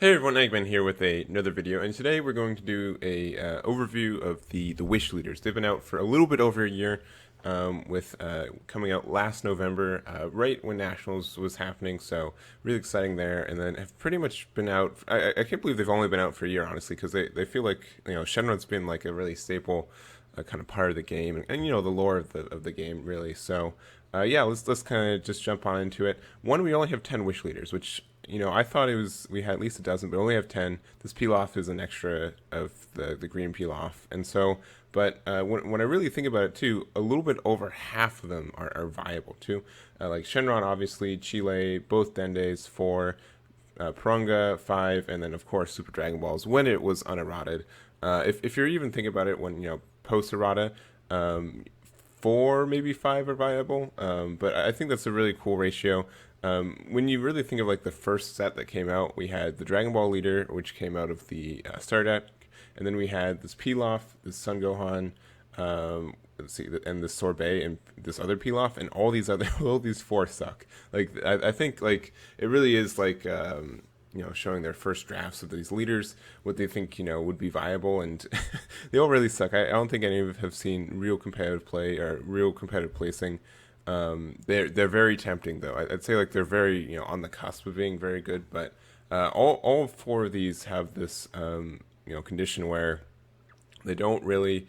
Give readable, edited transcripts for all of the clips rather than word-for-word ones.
Hey everyone, Egman here with another video, and today we're going to do a overview of the Wish leaders. They've been out for a little bit over a year, with coming out last November, right when Nationals was happening. So really exciting there, and then have pretty much been out. I can't believe they've only been out for a year, honestly, because they feel like Shenron's been like a really staple kind of part of the game, and the lore of the game really. So yeah, let's kind of just jump on into it. One, we only have 10 Wish leaders, which I thought we had at least a dozen, but only have 10. This peel off is an extra of the green peel off, and so. But when I really think about it too, a little bit over half of them are viable too. Like Shenron, obviously, Chile, both Dendes, 4, Purunga, 5, and then of course Super Dragon Balls when it was unerrated. If you're even thinking about it when post errata, 4 maybe 5 are viable. But I think that's a really cool ratio. When you really think of like the first set that came out, we had the Dragon Ball leader, which came out of the Star deck, and then we had this Pilaf, this Sun Gohan, let's see, and this Sorbet, and this other Pilaf, and all these other, all these 4 suck. Like I think like it really is like showing their first drafts of these leaders, what they think would be viable, and they all really suck. I don't think any of them have seen real competitive play or real competitive placing. They're very tempting though. I'd say like they're very on the cusp of being very good, but all 4 of these have this condition where they don't really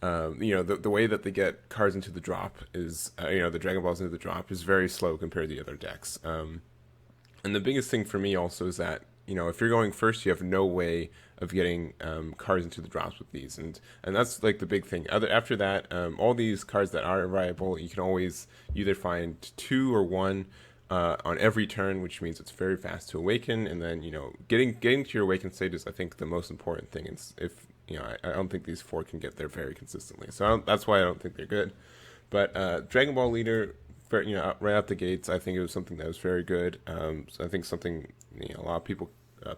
the way that they get cards into the drop is the Dragon Balls into the drop is very slow compared to the other decks. And the biggest thing for me also is that if you're going first, you have no way of getting cards into the drops with these, and that's like the big thing. After that, all these cards that are viable, you can always either find 2 or 1 on every turn, which means it's very fast to awaken, and then getting to your awakened state is I think the most important thing. It's if I don't think these 4 can get there very consistently, so that's why I don't think they're good. But Dragon Ball leader, right out the gates, I think it was something that was very good. So I think something a lot of people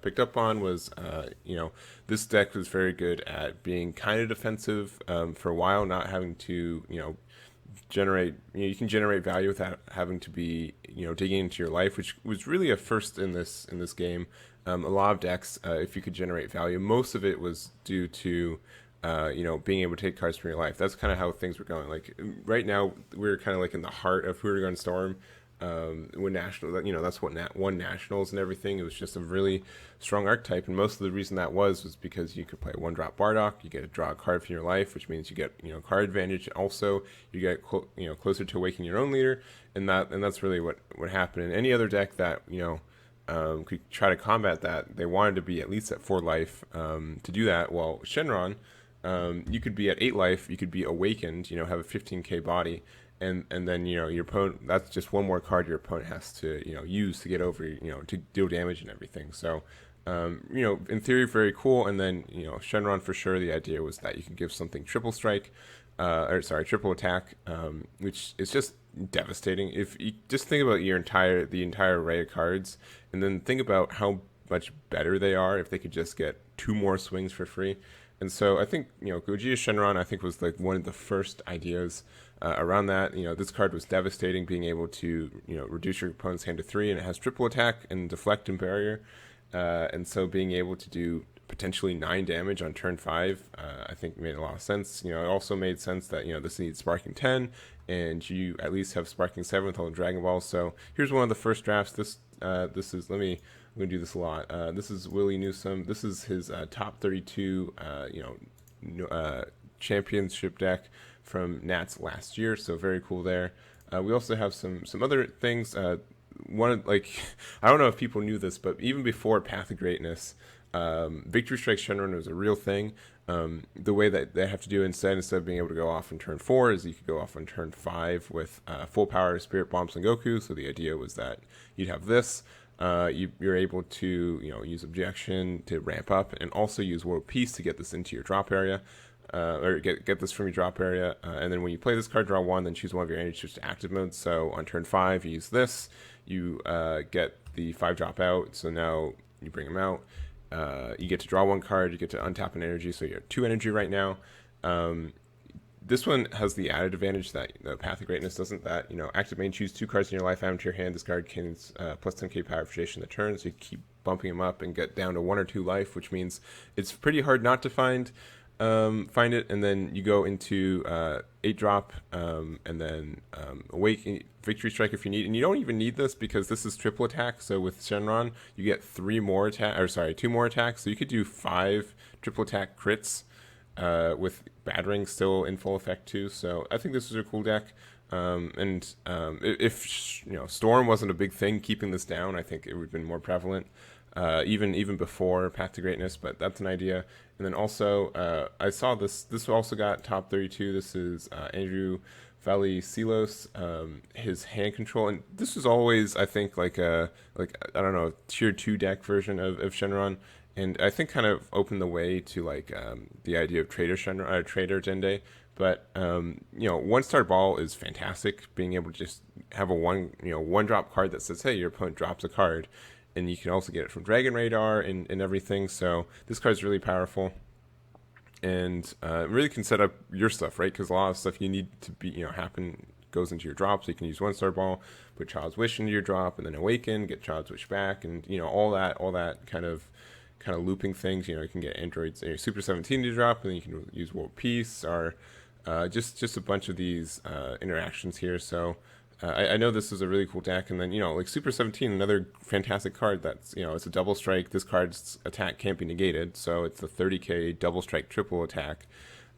picked up on was this deck was very good at being kind of defensive for a while, not having to generate you can generate value without having to be digging into your life, which was really a first in this game. A lot of decks, if you could generate value, most of it was due to being able to take cards from your life. That's kind of how things were going. Like right now, we're kind of like in the heart of Huracan Storm. When national, that's what won nationals and everything. It was just a really strong archetype, and most of the reason that was because you could play 1-drop Bardock. You get to draw a card from your life, which means you get card advantage. Also, you get closer to awakening your own leader, and that's really what happened. In any other deck that could try to combat that, they wanted to be at least at 4 life to do that. Well, Shenron, you could be at 8 life, you could be awakened, have a 15k body, and then your opponent, that's just one more card your opponent has to use to get over, to deal damage and everything. So in theory very cool. And then Shenron, for sure, the idea was that you can give something triple strike, triple attack, which is just devastating. If you just think about the entire array of cards, and then think about how much better they are if they could just get 2 more swings for free. And so I think Gogeta Shenron, I think, was like one of the first ideas around that. This card was devastating, being able to reduce your opponent's hand to 3, and it has triple attack and deflect and barrier, and so being able to do potentially 9 damage on turn 5, I think made a lot of sense. It also made sense that this needs Sparking 10, and you at least have Sparking 7 with all the Dragon Balls. So here's one of the first drafts. This is I'm going to do this a lot. This is Willie Newsom. This is his top 32 championship deck from Nats last year, so very cool there. We also have some other things. One, like, I don't know if people knew this, but even before Path of Greatness, Victory Strike Shenron was a real thing. The way that they have to do instead of being able to go off on turn 4 is you could go off on turn 5 with full power Spirit Bomb Son Goku. So the idea was that you'd have this. You're able to use Objection to ramp up, and also use World Peace to get this into your drop area, or get this from your drop area. And then when you play this card, draw 1, then choose one of your energies to active mode. So on turn 5, you use this. You get the 5-drop out. So now you bring them out. You get to draw 1 card. You get to untap an energy. So you have 2 energy right now. This one has the added advantage that the Path of Greatness doesn't. That active main, choose 2 cards in your life, add them to your hand. This card gains plus 10k power for duration of the turn, so you keep bumping him up and get down to 1 or 2 life, which means it's pretty hard not to find it. And then you go into 8-drop, and then Awake, Victory Strike if you need. And you don't even need this because this is triple attack. So with Shenron, you get 2 more attacks. So you could do 5 triple attack crits with Battering still in full effect too. So I think this is a cool deck. If Storm wasn't a big thing keeping this down, I think it would have been more prevalent, even before Path to Greatness. But that's an idea. And then also, I saw this also got top 32. This is Andrew Valley-Silos, his hand control, and this was always, I think, like I don't know, tier 2 deck version of Shenron. And I think kind of opened the way to the idea of Trader Shenron, Trader Dende. But 1-star ball is fantastic. Being able to just have a 1-drop card that says, hey, your opponent drops a card, and you can also get it from Dragon Radar and everything. So this card's really powerful, and really can set up your stuff, right? Because a lot of stuff you need to be happen goes into your drop. So you can use 1-star ball, put Child's Wish into your drop, and then Awaken, get Child's Wish back, and all that kind of looping things. You can get Androids Super 17 to drop, and then you can use World Peace or just a bunch of these interactions here. So I know this is a really cool deck. And then like Super 17, another fantastic card that's it's a double strike. This card's attack can't be negated, so it's a 30k double strike triple attack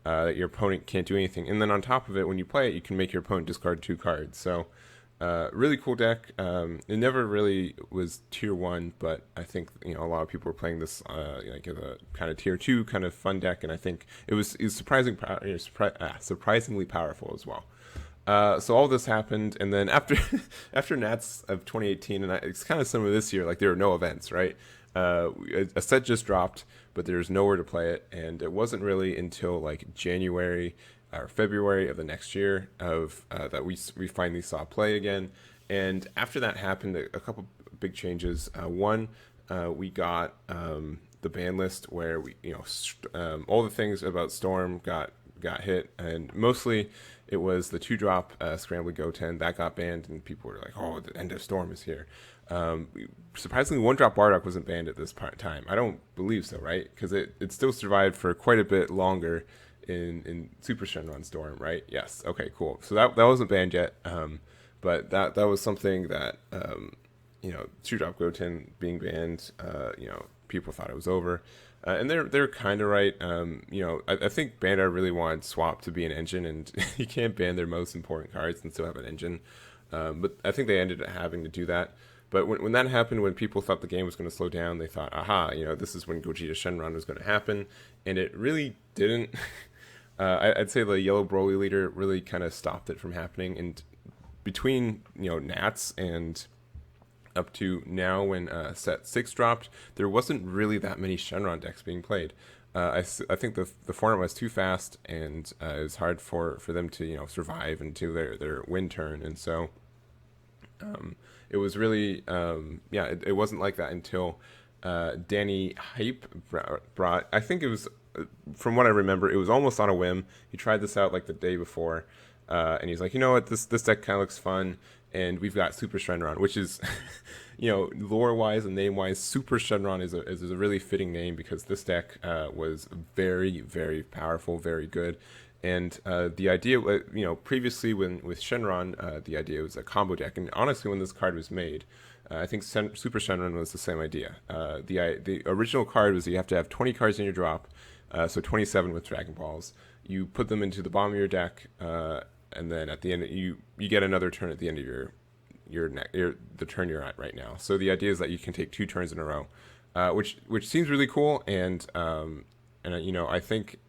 that your opponent can't do anything. And then on top of it, when you play it, you can make your opponent discard 2 cards. So really cool deck. It never really was tier 1, but I think a lot of people were playing this as a kind of tier 2 kind of fun deck, and I think it was surprisingly powerful as well. So all this happened, and then after Nats of 2018, and it's kind of similar this year. There were no events, right? A set just dropped, but there's nowhere to play it, and it wasn't really until January or February of the next year that we finally saw play again. And after that happened, a couple big changes. One, we got the ban list where we all the things about Storm got hit, and mostly it was the 2-drop Scrambly Goten that got banned, and people were like, oh, the end of Storm is here. Surprisingly, 1-drop Bardock wasn't banned at this time. I don't believe so, right? Because it still survived for quite a bit longer in Super Shenron Storm, right? Yes. Okay, cool. So that wasn't banned yet, but that was something that 2-drop Goten being banned, people thought it was over, and they're kind of right. I think Bandai really wanted Swap to be an engine, and you can't ban their most important cards and still have an engine, but I think they ended up having to do that. But when that happened, when people thought the game was going to slow down, they thought, aha, this is when Gogeta Shenron was going to happen, and it really didn't. I'd say the Yellow Broly leader really kind of stopped it from happening. And between Nats and up to now, when set 6 dropped, there wasn't really that many Shenron decks being played. I think the format was too fast, and it was hard for them to survive into their win turn, and so it was really it wasn't like that until Danny Hype brought, I think it was, from what I remember, it was almost on a whim. He tried this out the day before, and he's like, you know what, this deck kind of looks fun, and we've got Super Shenron, which is, lore-wise and name-wise, Super Shenron is a really fitting name, because this deck was very, very powerful, very good. And the idea, previously with Shenron, the idea was a combo deck, and honestly, when this card was made, I think Super Shenron was the same idea. The original card was that you have to have 20 cards in your drop, so 27 with Dragon Balls. You put them into the bottom of your deck, and then at the end you get another turn at the end of the turn you're at right now. So the idea is that you can take 2 turns in a row, which seems really cool, and I think.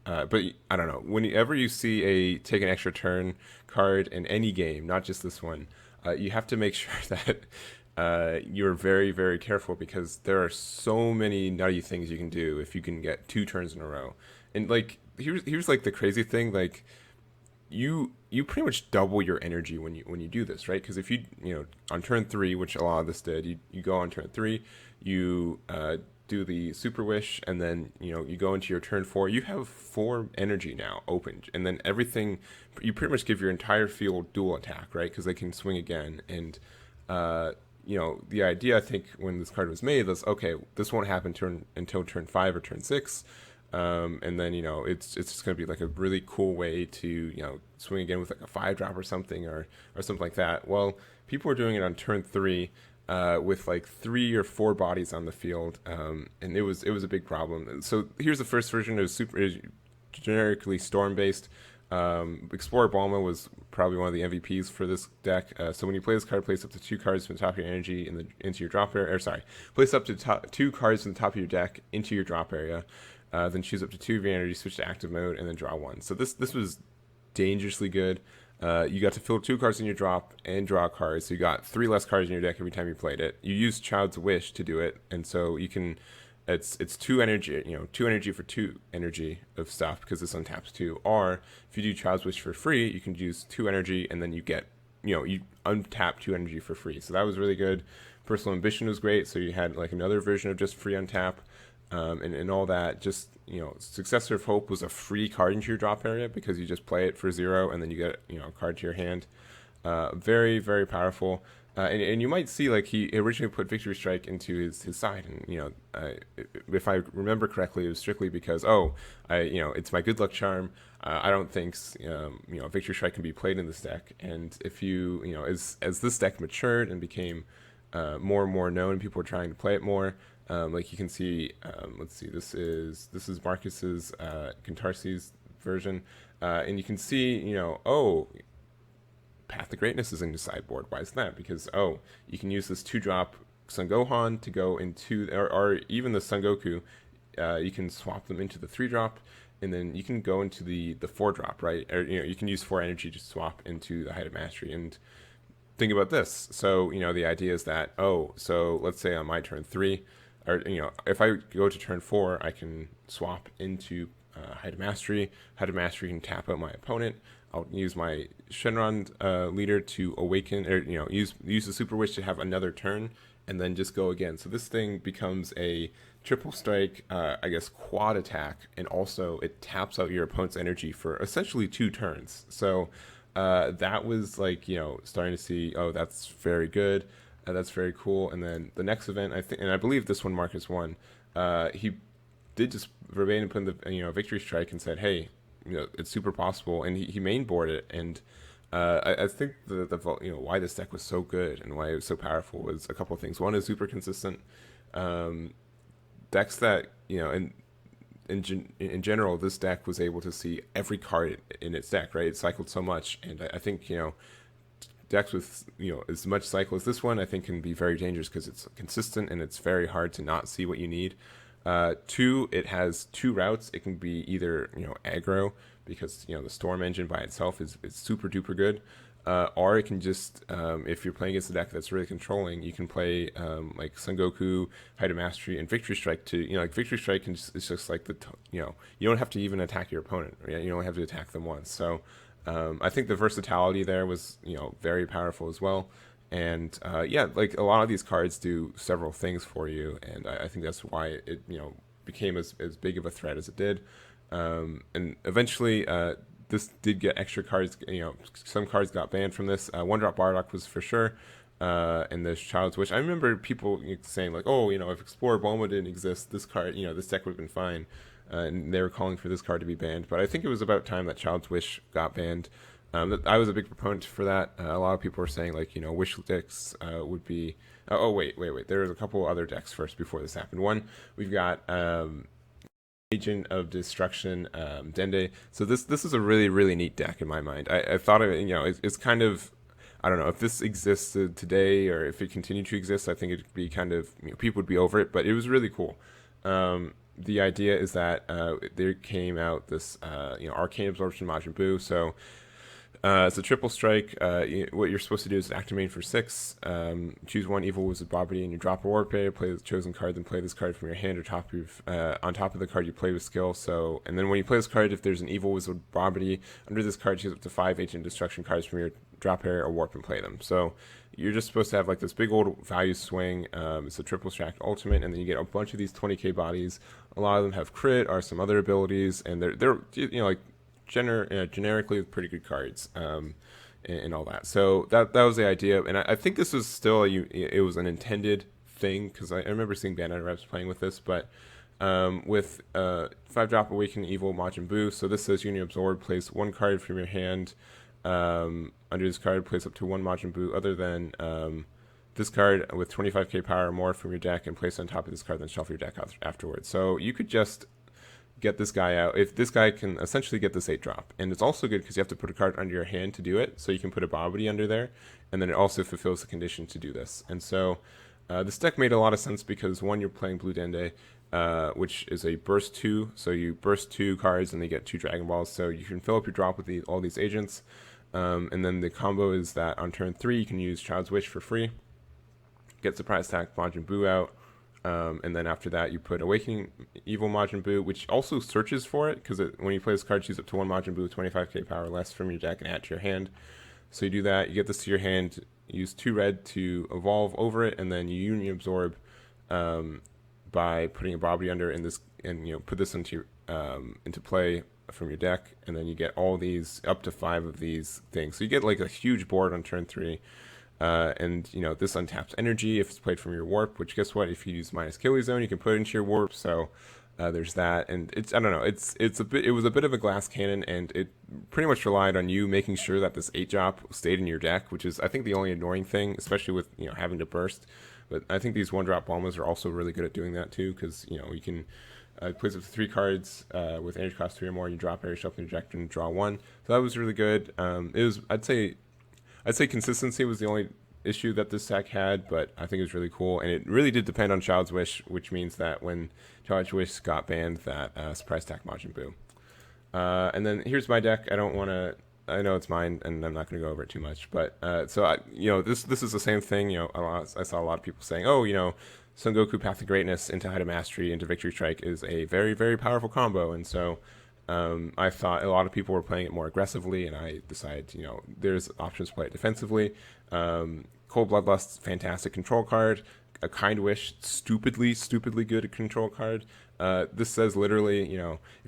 But I don't know. Whenever you see a take an extra turn card in any game, not just this one, you have to make sure that you're very, very careful, because there are so many nutty things you can do if you can get 2 turns in a row. And here's the crazy thing, you pretty much double your energy when you do this, right? Because if you on turn 3, which a lot of this did, you go on turn 3, you do the Super Wish, and then you go into your turn 4, you have 4 energy now opened, and then everything, you pretty much give your entire field dual attack, right? Because they can swing again, and the idea I think when this card was made was, okay, this won't happen until turn 5 or turn 6, and then it's just gonna be like a really cool way to swing again with like a 5-drop or something or something like that. Well, people were doing it on turn 3. With like 3 or 4 bodies on the field, and it was a big problem. So here's the first version. It was generically storm based. Explorer Balma was probably one of the MVPs for this deck. So when you play this card, place up to 2 cards from the top of your energy into your drop area. Or sorry, place up to 2 cards from the top of your deck into your drop area. Then choose up to 2 of your energy, switch to active mode, and then draw 1. So this was dangerously good. You got to fill 2 cards in your drop and draw cards, so you got 3 less cards in your deck every time you played it. You use Child's Wish to do it, and so you can. It's 2 energy, 2 energy for 2 energy of stuff because this untaps 2. Or if you do Child's Wish for free, you can use 2 energy and then you get, you untap 2 energy for free. So that was really good. Personal Ambition was great, so you had like another version of just free untap, and all that. Just Successor of Hope was a free card into your drop area because you just play it for 0 and then you get a card to your hand. Very, very powerful. And you might see like he originally put Victory Strike into his side, and if I remember correctly, it was strictly because it's my good luck charm. I don't think Victory Strike can be played in this deck, and if as this deck matured and became more and more known, people were trying to play it more. Like you can see, let's see, this is Marcus's Cantarsi's version, and you can see Path to Greatness is in your sideboard. Why is that? Because you can use this 2-drop Son Gohan to go into, or even the Son Goku. You can swap them into the 3-drop, and then you can go into the 4-drop, right? Or you can use 4 energy to swap into the Height of Mastery. And think about this. So the idea is that so let's say on my turn 3, or if I go to turn 4, I can swap into Height of Mastery. Height of Mastery can tap out my opponent. I'll use my Shenron leader to awaken, or use the Super Wish to have another turn, and then just go again. So this thing becomes a triple strike, quad attack, and also it taps out your opponent's energy for essentially 2 turns. So that was like starting to see, that's very good, that's very cool. And then the next event, I believe this one Marcus won. He did just verbatim put in the Victory Strike and said, hey, it's super possible, and he mainboarded it. And I think the why this deck was so good and why it was so powerful was a couple of things. One is super consistent decks that in general, this deck was able to see every card in its deck, right? It cycled so much, and I think decks with as much cycle as this one, I think, can be very dangerous because it's consistent and it's very hard to not see what you need. 2, it has 2 routes. It can be either aggro, because the Storm Engine by itself is super duper good, or it can just if you're playing against a deck that's really controlling, you can play like Son Goku, Height of Mastery, and Victory Strike to like Victory Strike is just like you don't have to even attack your opponent, right? You only have to attack them once. So I think the versatility there was very powerful as well. And like a lot of these cards do several things for you, and I think that's why it became as big of a threat as it did. And eventually, this did get extra cards. Some cards got banned from this. 1-drop Bardock was for sure, and there's Child's Wish. I remember people saying like, if Explorer Bulma didn't exist, this card, this deck would have been fine, and they were calling for this card to be banned. But I think it was about time that Child's Wish got banned. I was a big proponent for that. A lot of people were saying like wish decks would be. Wait. There was a couple other decks first before this happened. One, we've got Agent of Destruction, Dende. So this is a really, really neat deck in my mind. I thought of it. It's kind of, I don't know if this existed today or if it continued to exist. I think it'd be kind of people would be over it, but it was really cool. The idea is that there came out this Arcane Absorption Majin Buu. So it's a triple strike. What you're supposed to do is activate for 6. Choose 1 Evil Wizard Bobbity and you drop a warp area. Play the chosen card, then play this card from your hand or on top of the card you play with skill. So, and then when you play this card, if there's an Evil Wizard Bobbity under this card, choose up to 5 Ancient Destruction cards from your drop area or warp and play them. So you're just supposed to have like this big old value swing. It's a triple stack ultimate, and then you get a bunch of these 20k bodies. A lot of them have crit or some other abilities, and they're like generically pretty good cards. and all that. So that was the idea, and I think this was still it was an intended thing because I remember seeing Bandai reps playing with this, but with 5-drop Awaken Evil Majin Buu. So this says Union Absorb, place one card from your hand. Under this card, place up to one Majin Buu other than this card with 25k power or more from your deck, and place on top of this card, then shuffle your deck afterwards. So you could just get this guy out. If this guy can essentially get this 8-drop, and it's also good because you have to put a card under your hand to do it. So you can put a Bobbity under there, and then it also fulfills the condition to do this. And so this deck made a lot of sense because one, you're playing Blue Dende, which is a burst 2. So you burst 2 cards and they get 2 Dragon Balls. So you can fill up your drop with all these agents. And then the combo is that on turn 3 you can use Child's Wish for free, get Surprise Attack Majin Buu out, and then after that you put Awakening Evil Majin Buu, which also searches for it because when you play this card, choose up to one Majin Buu with 25k power or less from your deck and add to your hand. So you do that, you get this to your hand, use 2 red to evolve over it, and then you Union Absorb by putting a Bobbity under in this, and put this into play from your deck, and then you get all these up to 5 of these things. So you get like a huge board on turn 3. And this untaps energy if it's played from your warp, which guess what, if you use minus Achilles Zone you can put it into your warp. So there's that, and I don't know, it was a bit of a glass cannon, and it pretty much relied on you making sure that this 8-drop stayed in your deck, which is I think the only annoying thing, especially with having to burst. But I think these 1-drop Bulmas are also really good at doing that too, because you can plays up to 3 cards with energy cost 3 or more, you drop area shuffle your deck and draw 1. So that was really good. It was I'd say consistency was the only issue that this deck had, but I think it was really cool, and it really did depend on Child's Wish, which means that when Child's Wish got banned, that Surprise Attack Majin Buu. And then here's my deck. I know it's mine, and I'm not going to go over it too much, but this is the same thing. I saw a lot of people saying, Son Goku Path to Greatness into Height of Mastery into Victory Strike is a very, very powerful combo, and so I thought a lot of people were playing it more aggressively, and I decided, there's options to play it defensively. Cold Bloodlust, fantastic control card. A Kind Wish, stupidly good control card. This says literally, if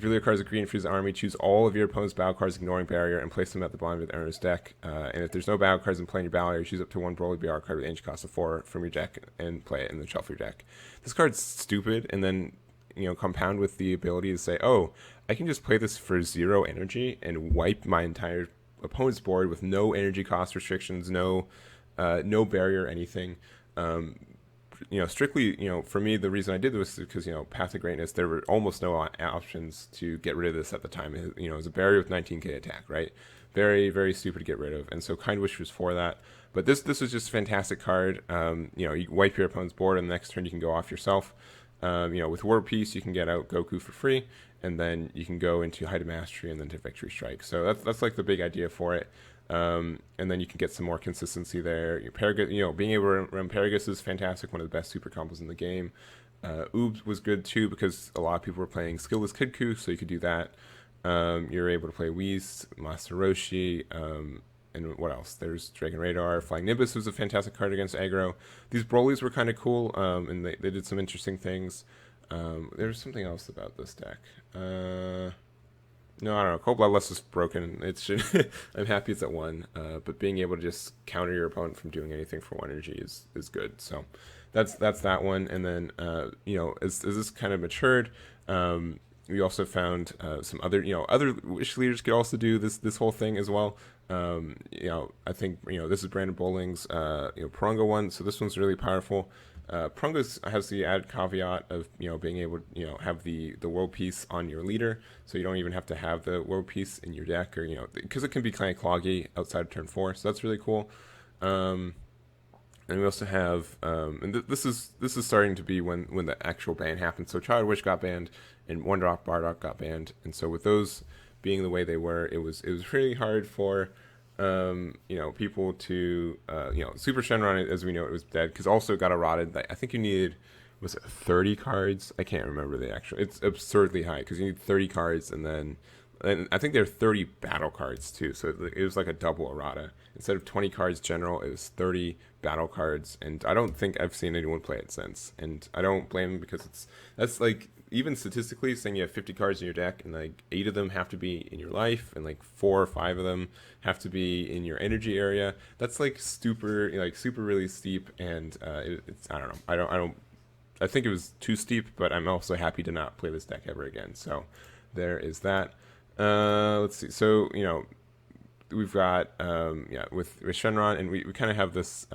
your leader card is a green freeze army, choose all of your opponent's battle cards ignoring barrier and place them at the bottom of the owner's deck. And if there's no battle cards in play in your battle area, choose up to one Broly BR card with energy cost of 4 from your deck and play it in the shuffle your deck. This card's stupid, and then compound with the ability to say, oh, I can just play this for 0 energy and wipe my entire opponent's board with no energy cost restrictions, no barrier, anything. Strictly, for me, the reason I did this is because, Path to Greatness, there were almost no options to get rid of this at the time. It was a barrier with 19k attack, right? Very, very stupid to get rid of. And so Kind Wish was for that. But this was just a fantastic card. You wipe your opponent's board, and the next turn you can go off yourself. With War Piece, you can get out Goku for free, and then you can go into Height of Mastery and then to Victory Strike. So that's like the big idea for it. And then you can get some more consistency there. Your Paragus, being able to run Paragus is fantastic, one of the best super combos in the game. Oobs was good too because a lot of people were playing Skillless Kidku, so you could do that. You're able to play Whis, Master Roshi, and what else? There's Dragon Radar. Flying Nimbus was a fantastic card against aggro. These Brolys were kind of cool, and they did some interesting things. There's something else about this deck. No, I don't know. Cold Bloodlust is broken. I'm happy it's at 1, but being able to just counter your opponent from doing anything for 1 energy is good. So that's that one. And then as this kind of matured, we also found some other Wish leaders could also do this whole thing as well. I think this is Brandon Bowling's Purunga one, so this one's really powerful. Purunga has the added caveat of being able to have the world piece on your leader, so you don't even have to have the world piece in your deck, or because it can be kind of cloggy outside of turn 4, so that's really cool. And we also have this is starting to be when the actual ban happened. So Child Wish got banned and 1-drop Bardock got banned, and so with those being the way they were, it was really hard for people to Super Shenron, as we know, it was dead because also it got eroded. I think you needed, was it 30 cards? I can't remember the actual. It's absurdly high because you need 30 cards, and then and I think there are 30 battle cards too. So it was like a double errata. Instead of 20 cards general, it was 30 battle cards, and I don't think I've seen anyone play it since. And I don't blame them because that's like, even statistically, saying you have 50 cards in your deck and like 8 of them have to be in your life and like 4 or 5 of them have to be in your energy area. That's like super really steep, and it's, I don't know. I think it was too steep, but I'm also happy to not play this deck ever again. So there is that. Let's see. So, we've got with Shenron, and we kind of have this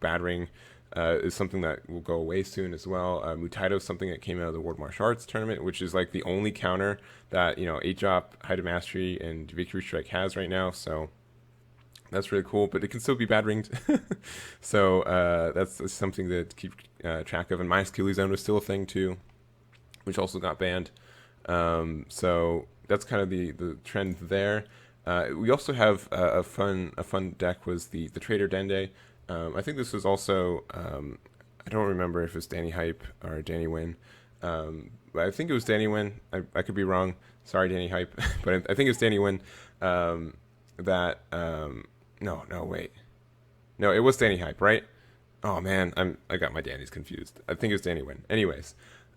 bad ring is something that will go away soon as well. Mutaito is something that came out of the World Martial Arts tournament, which is like the only counter that 8-drop Height of Mastery and Victory Strike has right now. So that's really cool, but it can still be bad ringed. So that's something to keep track of. And My Skilly Zone was still a thing too, which also got banned. So that's kind of the trend there. We also have a fun deck was the Trader Dende. I think this was also I don't remember if it was Danny Hype or Danny Win, but I think it was Danny Win. I could be wrong. Sorry, Danny Hype, but I think it was Danny Win. No, it was Danny Hype, right? Oh man, I got my Danny's confused. I think it was Danny Win. Anyways,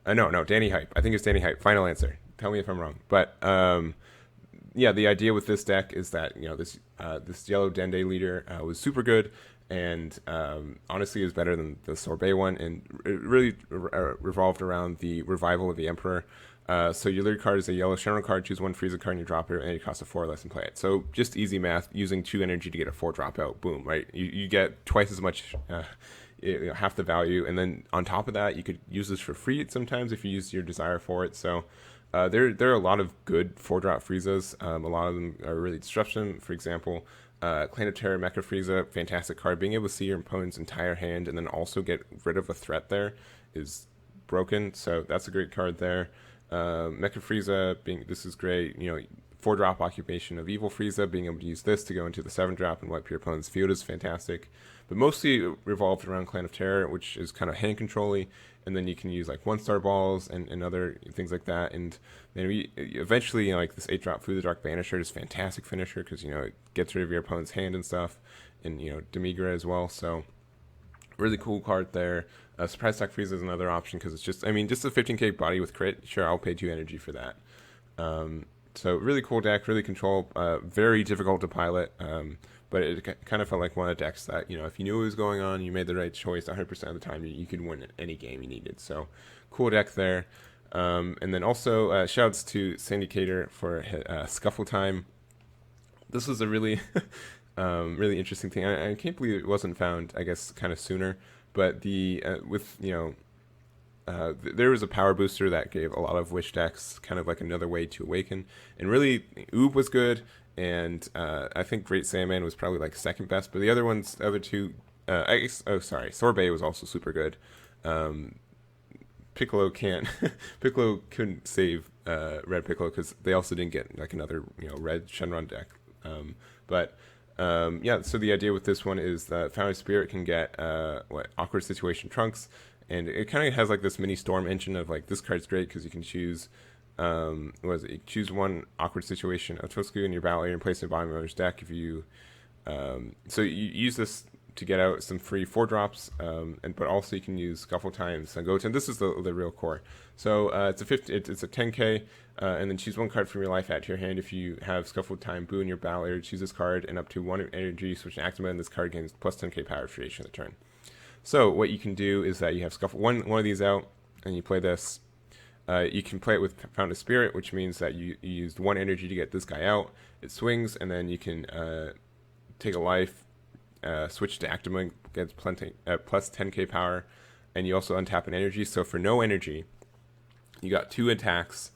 no, Danny Hype. I think it's Danny Hype. Final answer. Tell me if I'm wrong. But the idea with this deck is that this yellow Dende leader was super good, and honestly is better than the Sorbet one, and it really revolved around the revival of the Emperor. So your leader card is a yellow Shenron card. Choose one Frieza card and you drop it, and it costs a 4 or less and play it. So just easy math, using 2 energy to get a 4 drop out. Boom, right? You get twice as much, half the value, and then on top of that, you could use this for free sometimes if you use your desire for it. So there are a lot of good 4-drop Friezas. A lot of them are really disruption. For example, Clan of Terror Mecha Frieza, fantastic card. Being able to see your opponent's entire hand and then also get rid of a threat there is broken. So that's a great card there. Mecha Frieza, this is great. 4-drop Occupation of Evil Frieza, being able to use this to go into the 7-drop and wipe your opponent's field is fantastic. But mostly it revolved around Clan of Terror, which is kind of hand control-y, and then you can use like 1-star balls and other things like that. And then we eventually, like this 8-drop Fu the Dark Banisher is fantastic finisher because it gets rid of your opponent's hand and stuff, and Demigra as well. So really cool card there. Surprise Attack Frieza is another option because it's just a 15k body with crit. Sure, I'll pay 2 energy for that. So really cool deck, really control. Very difficult to pilot, but it kind of felt like one of the decks that if you knew what was going on, you made the right choice 100% of the time, you could win any game you needed. So cool deck there. And then also shouts to Syndicator for Scuffle Time. This was a really really interesting thing. I can't believe it wasn't found, I guess, kind of sooner. But there was a power booster that gave a lot of Wish decks kind of like another way to awaken. And really, Oob was good, and I think Great Saiyaman was probably like second best. But the other two, Sorbet was also super good. Piccolo Piccolo couldn't save Red Piccolo because they also didn't get like another red Shenron deck. So the idea with this one is that Founded Spirit can get Awkward Situation Trunks, and it kind of has like this mini Storm engine of like, this card's great because you can choose you choose one Awkward Situation of Tosuku in your battle area and place it in the bottom of your deck. If you so you use this to get out some free 4-drops, but also you can use Scuffle Time, Sengoten. This is the real core. So it's a 10k, and then choose one card from your life add to your hand. If you have Scuffle Time Boo in your battle area, choose this card, and up to 1 energy, switch an active and this card gains plus 10k power for each of the turn. So what you can do is that you have Scuffle one of these out, and you play this. You can play it with Founded Spirit, which means that you used 1 energy to get this guy out. It swings, and then you can take a life, switch to Actimate, gets plus 10k power, and you also untap an energy. So for no energy, you got 2 attacks,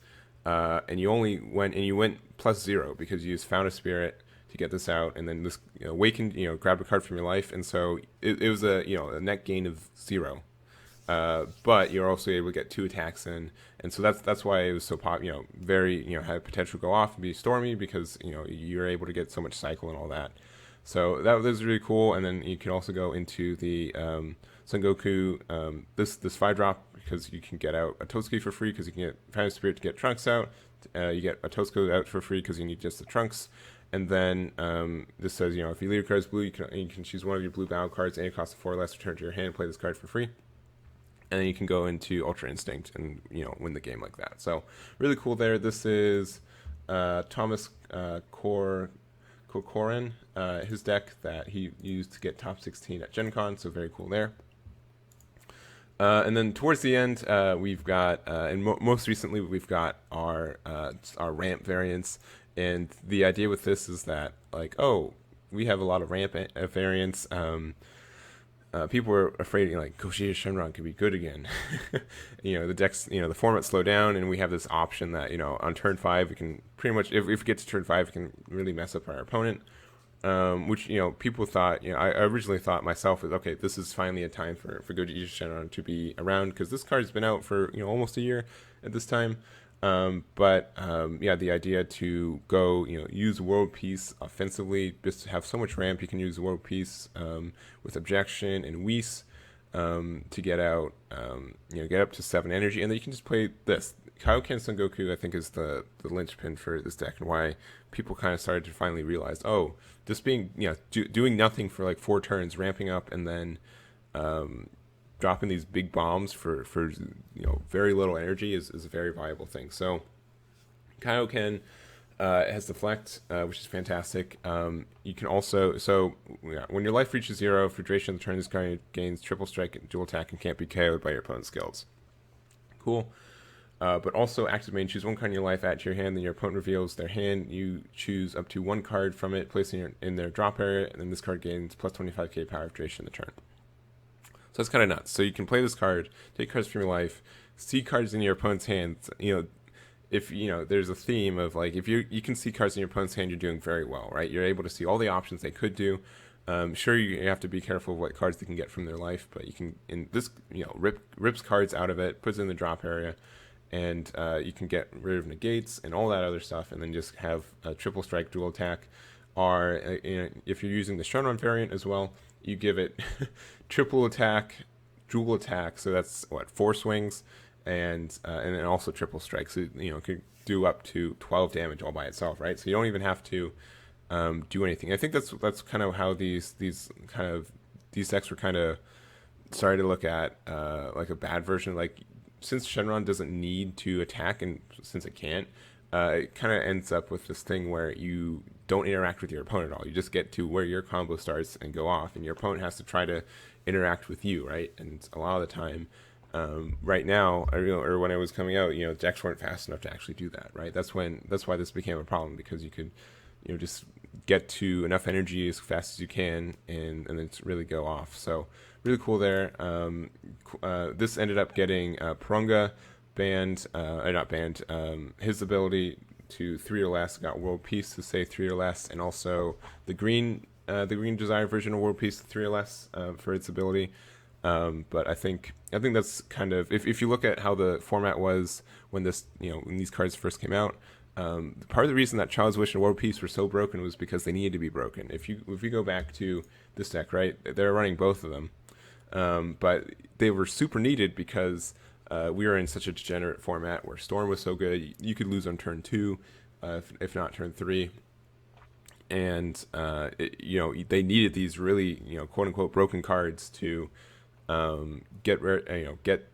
and you went plus 0 because you used Founded Spirit to get this out, and then this awakened, grabbed a card from your life, and so it was a net gain of 0. But you're also able to get 2 attacks in, and so that's why it was so very had potential to go off and be stormy because you're able to get so much cycle and all that. So that was really cool, and then you can also go into the Son Goku. This 5-drop because you can get out a Tosuke for free because you can get Phantom Spirit to get Trunks out. You get a Tosuke out for free because you need just the Trunks. And then this says, if you leave your cards blue, you can choose one of your blue battle cards, and it costs 4 less, return to your hand, and play this card for free. And then you can go into Ultra Instinct and win the game like that. So really cool there. This is Thomas Corcoran, his deck that he used to get top 16 at Gen Con. So very cool there. And then towards the end, we've got, and most recently, we've got our ramp variants. And the idea with this is that, we have a lot of ramp variants. People were afraid, Gogeta Shenron could be good again. The decks, the format slow down, and we have this option that, on turn 5, we can pretty much, if we get to turn 5, we can really mess up our opponent. Which, people thought, I originally thought myself, okay, this is finally a time for Gogeta Shenron to be around, because this card's been out for, almost a year at this time. The idea to go, use World Peace offensively, just to have so much ramp, you can use World Peace with Objection and Whis to get out, get up to 7 energy, and then you can just play this. Kaioken Son Goku, I think, is the linchpin for this deck, and why people kind of started to finally realize, just being, doing nothing for 4 turns, ramping up, and then dropping these big bombs for very little energy is a very viable thing. So Kaioken has Deflect, which is fantastic. You can also, when your life reaches 0 for duration of the turn, this card gains triple strike and dual attack and can't be KO'd by your opponent's skills. Cool. But also active main, choose one card in your life, add to your hand, then your opponent reveals their hand. You choose up to 1 card from it, placing it in their drop area, and then this card gains plus 25k power of duration of the turn. So that's kind of nuts. So you can play this card, take cards from your life, see cards in your opponent's hands. If there's a theme of if you can see cards in your opponent's hand, you're doing very well, right? You're able to see all the options they could do. Sure, you have to be careful of what cards they can get from their life, but you can, in this, rips cards out of it, puts it in the drop area, and you can get rid of negates and all that other stuff, and then just have a triple strike, dual attack. Or if you're using the Shenron variant as well, you give it triple attack, dual attack, so that's 4 swings, and then also triple strike, so it could do up to 12 damage all by itself, right? So you don't even have to do anything. I think that's kind of how these decks were kind of started to look at a bad version. Since Shenron doesn't need to attack, and since it can't, it kind of ends up with this thing where you don't interact with your opponent at all. You just get to where your combo starts and go off, and your opponent has to try to interact with you, right? And a lot of the time, right now, or when it was coming out, decks weren't fast enough to actually do that, right? That's why this became a problem, because you could, just get to enough energy as fast as you can, and then really go off. So really cool there. This ended up getting Purunga banned, not banned. His ability to 3 or less got World Peace to say 3 or less, and also the green Desire version of World Peace 3 or less for its ability. But I think that's kind of, if you look at how the format was when when these cards first came out, part of the reason that Child's Wish and World Peace were so broken was because they needed to be broken. If you go back to this deck, right, they're running both of them, but they were super needed because we were in such a degenerate format where Storm was so good, you could lose on turn 2, if not turn 3. And they needed these really quote unquote broken cards to get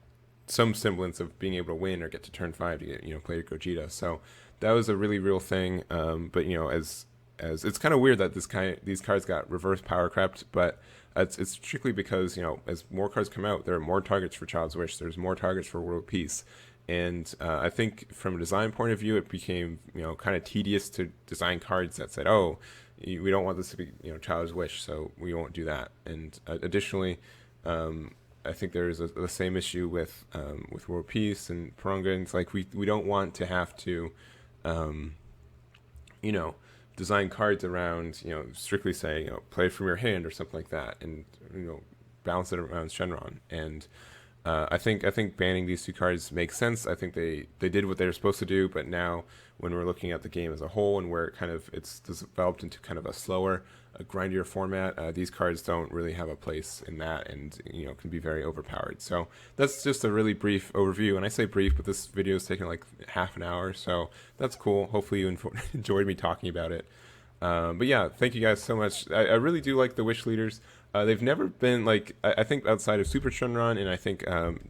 some semblance of being able to win or get to turn 5 to get play Gogeta. So that was a really real thing. But as it's kind of weird that these cards got reverse power crept, but it's strictly because as more cards come out, there are more targets for Child's Wish. There's more targets for World Peace. And I think from a design point of view, it became kind of tedious to design cards that said, "Oh, we don't want this to be Child's Wish, so we won't do that." And additionally, I think there's the same issue with World Peace and Purunga. And it's we don't want to have to, design cards around strictly saying play from your hand or something like that, and balance it around Shenron. And I think banning these two cards makes sense. I think they did what they were supposed to do, but now when we're looking at the game as a whole and where it's developed into kind of a slower, a grindier format, these cards don't really have a place in that, and can be very overpowered. So that's just a really brief overview, and I say brief, but this video is taking like half an hour, so that's cool. Hopefully you enjoyed me talking about it. But yeah, thank you guys so much. I really do like the Wish Leaders. They've never been like I think outside of Super Shenron and I think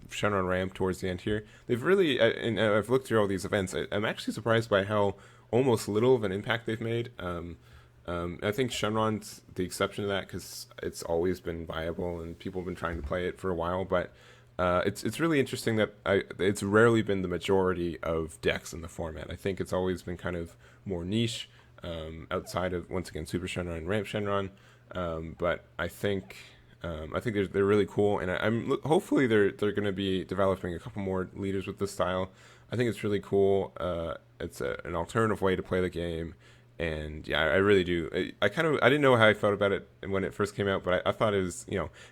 Shenron Ramp towards the end here. They've really and I've looked through all these events. I'm actually surprised by how almost little of an impact they've made. I think Shenron's the exception to that because it's always been viable and people have been trying to play it for a while. But it's really interesting that it's rarely been the majority of decks in the format. I think it's always been kind of more niche outside of once again Super Shenron and Ramp Shenron. But I think they're really cool, and I'm hopefully they're going to be developing a couple more leaders with this style. I think it's really cool. It's an alternative way to play the game, and yeah, I really do. I didn't know how I felt about it when it first came out, but I thought it was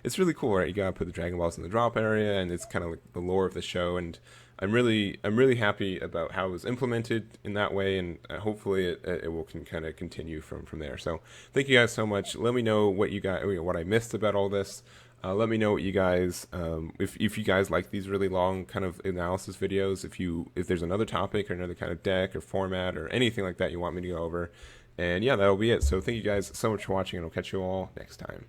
it's really cool, right? You gotta put the Dragon Balls in the drop area, and it's kind of like the lore of the show, and I'm really happy about how it was implemented in that way, and hopefully it will kind of continue from there. So thank you guys so much. Let me know what you guys what I missed about all this. Let me know what you guys if you guys like these really long kind of analysis videos. If there's another topic or another kind of deck or format or anything like that you want me to go over. And yeah, that'll be it. So thank you guys so much for watching, and I'll catch you all next time.